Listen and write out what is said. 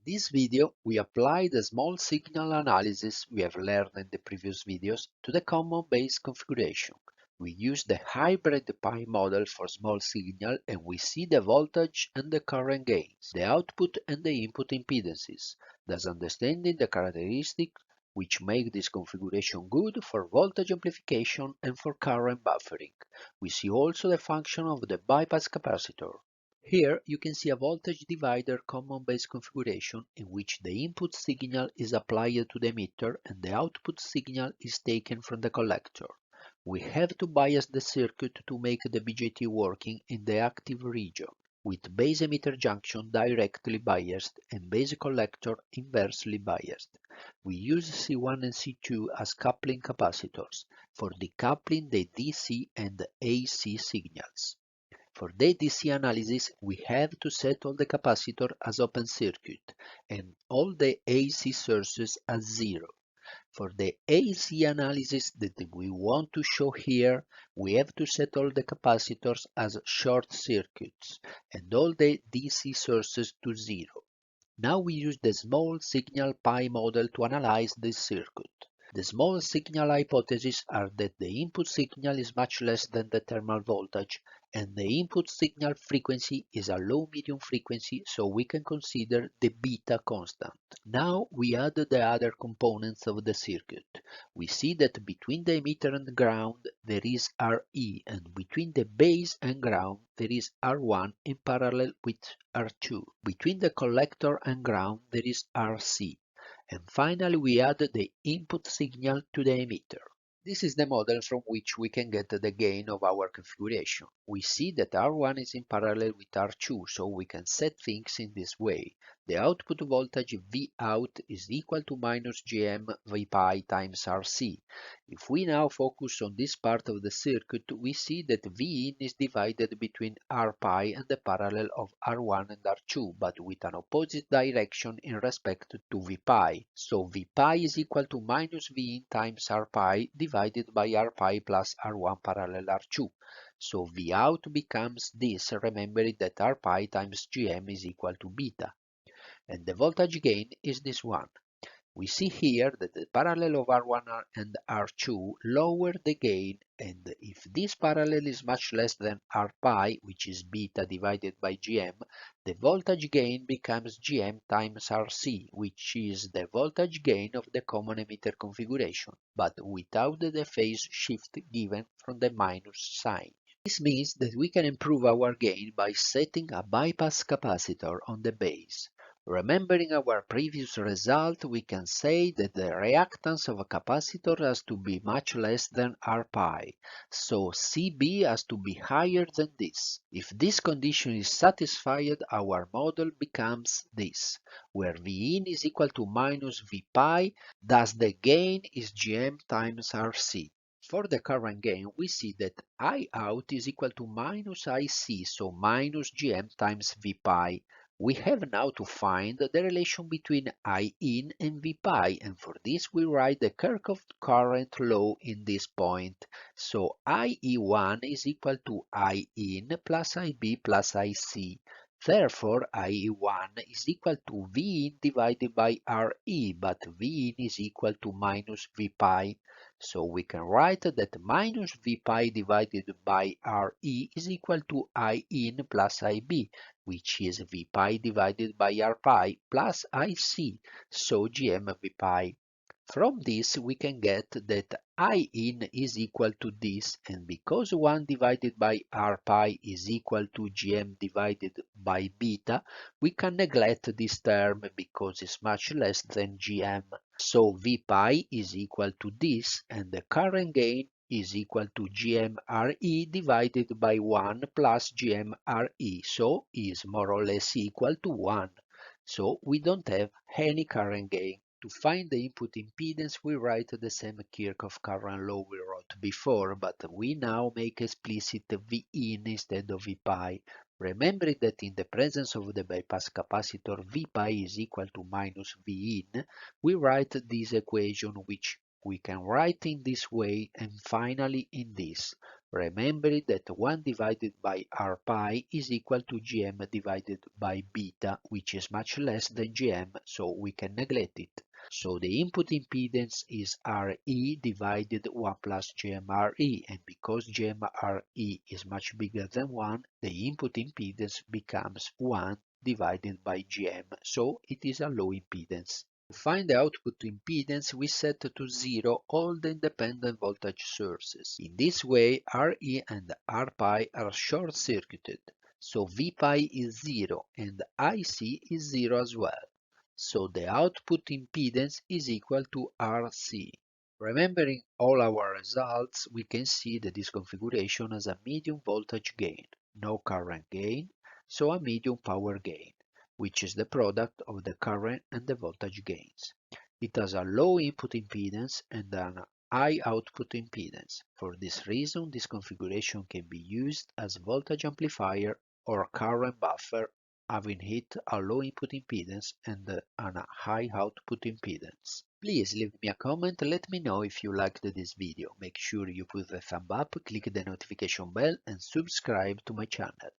this video, we apply the small signal analysis we have learned in the previous videos to the common base configuration. We use the hybrid pi model for small signal and we see the voltage and the current gains, the output and the input impedances, thus understanding the characteristics which make this configuration good for voltage amplification and for current buffering. We see also the function of the bypass capacitor. Here you can see a voltage divider common base configuration in which the input signal is applied to the emitter and the output signal is taken from the collector. We have to bias the circuit to make the BJT working in the active region, with base emitter junction directly biased and base collector inversely biased. We use C1 and C2 as coupling capacitors for decoupling the DC and AC signals. For the DC analysis, we have to set all the capacitor as open circuit and all the AC sources as zero. For the AC analysis that we want to show here, we have to set all the capacitors as short circuits and all the DC sources to zero. Now we use the small signal pi model to analyze this circuit. The small signal hypotheses are that the input signal is much less than the terminal voltage and the input signal frequency is a low-medium frequency, so we can consider the beta constant. Now we add the other components of the circuit. We see that between the emitter and ground there is RE and between the base and ground there is R1 in parallel with R2. Between the collector and ground there is RC. And finally, we add the input signal to the emitter. This is the model from which we can get the gain of our configuration. We see that R1 is in parallel with R2, so we can set things in this way. The output voltage Vout is equal to minus Gm V pi times Rc. If we now focus on this part of the circuit, we see that Vin is divided between R pi and the parallel of R1 and R2, but with an opposite direction in respect to V pi. So V pi is equal to minus Vin times R pi divided by R pi plus R1 parallel R2. So Vout becomes this, remembering that R pi times Gm is equal to beta. And the voltage gain is this one. We see here that the parallel of R1 and R2 lower the gain, and if this parallel is much less than R pi, which is beta divided by Gm, the voltage gain becomes Gm times Rc, which is the voltage gain of the common emitter configuration, but without the phase shift given from the minus sign. This means that we can improve our gain by setting a bypass capacitor on the base. Remembering our previous result, we can say that the reactance of a capacitor has to be much less than R pi, so Cb has to be higher than this. If this condition is satisfied, our model becomes this, where Vin is equal to minus V pi, thus the gain is Gm times Rc. For the current gain, we see that Iout is equal to minus Ic, so minus Gm times V pi. We have now to find the relation between I in and V pi, and for this we write the Kirchhoff current law in this point. So IE1 is equal to I in plus IB plus IC. Therefore, IE1 is equal to V in divided by RE, but V in is equal to minus V pi. So we can write that minus V pi divided by RE is equal to I in plus IB, which is V pi divided by R pi plus IC, so Gm V pi. From this we can get that I in is equal to this, and because 1 divided by R pi is equal to Gm divided by beta, we can neglect this term because it's much less than Gm. So V pi is equal to this, and the current gain is equal to GMRE divided by 1 plus GMRE, so is more or less equal to 1. So we don't have any current gain. To find the input impedance, we write the same Kirchhoff current law we wrote before, but we now make explicit V in instead of V pi. Remembering that in the presence of the bypass capacitor V pi is equal to minus V in, we write this equation which We can write in this way and finally in this. Remembering that 1 divided by r pi is equal to Gm divided by beta, which is much less than Gm, so we can neglect it. So the input impedance is Re divided 1 plus GMRE, and because GMRE is much bigger than 1, the input impedance becomes 1 divided by Gm, so it is a low impedance. To find the output impedance, we set to 0 all the independent voltage sources. In this way, Re and R pi are short-circuited, so V pi is 0 and IC is 0 as well. So the output impedance is equal to Rc. Remembering all our results, we can see that this configuration has a medium voltage gain, no current gain, so a medium power gain, which is the product of the current and the voltage gains. It has a low input impedance and an high output impedance. For this reason, this configuration can be used as voltage amplifier or current buffer, having it a low input impedance and a high output impedance. Please leave me a comment, let me know if you liked this video. Make sure you put a thumb up, click the notification bell and subscribe to my channel.